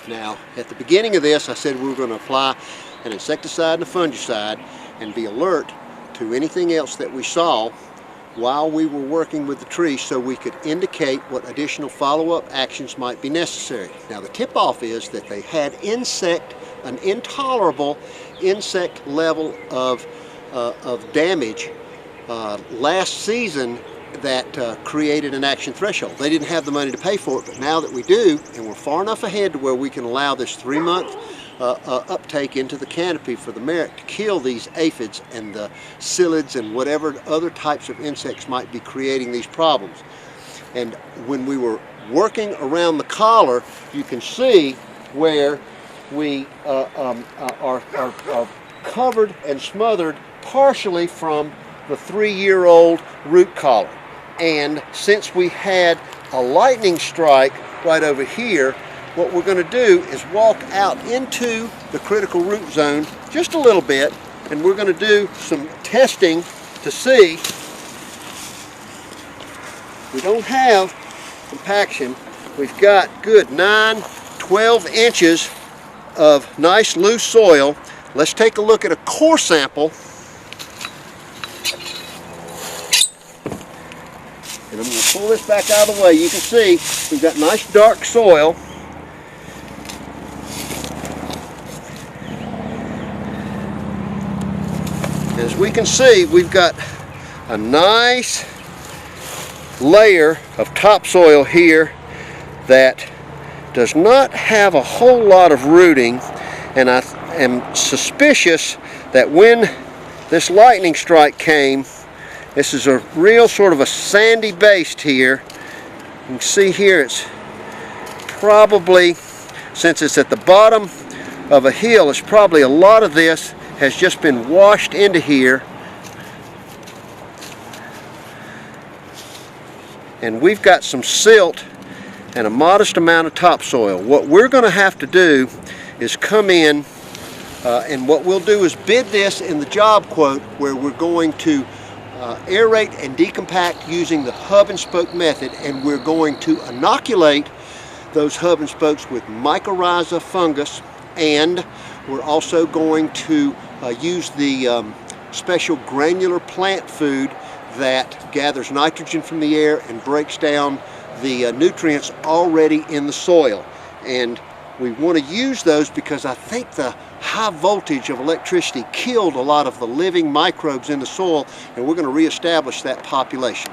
Now, at the beginning of this, I said we were going to apply an insecticide and a fungicide and be alert to anything else that we saw while we were working with the tree so we could indicate what additional follow-up actions might be necessary. Now, the tip-off is that they had an intolerable insect level of damage last season that created an action threshold. They didn't have the money to pay for it, but now that we do, and we're far enough ahead to where we can allow this 3-month uptake into the canopy for the merit to kill these aphids and the psyllids and whatever other types of insects might be creating these problems. And when we were working around the collar, you can see where we are covered and smothered partially from the 3-year-old root collar. And since we had a lightning strike right over here, what we're going to do is walk out into the critical root zone just a little bit, and we're going to do some testing to see. We don't have compaction. We've got good 9-12 inches of nice loose soil. Let's take a look at a core sample. And I'm going to pull this back out of the way. You can see we've got nice dark soil. As we can see, we've got a nice layer of topsoil here that does not have a whole lot of rooting, and I am suspicious that when this lightning strike came, this is a real sort of a sandy base here. You can see here it's probably, since it's at the bottom of a hill, it's probably a lot of this has just been washed into here. And we've got some silt and a modest amount of topsoil. What we're going to have to do is come in, and what we'll do is bid this in the job quote, where we're going to aerate and decompact using the hub and spoke method, and we're going to inoculate those hub and spokes with mycorrhiza fungus, and we're also going to use the special granular plant food that gathers nitrogen from the air and breaks down the nutrients already in the soil. And we want to use those because I think the high voltage of electricity killed a lot of the living microbes in the soil, and we're going to reestablish that population.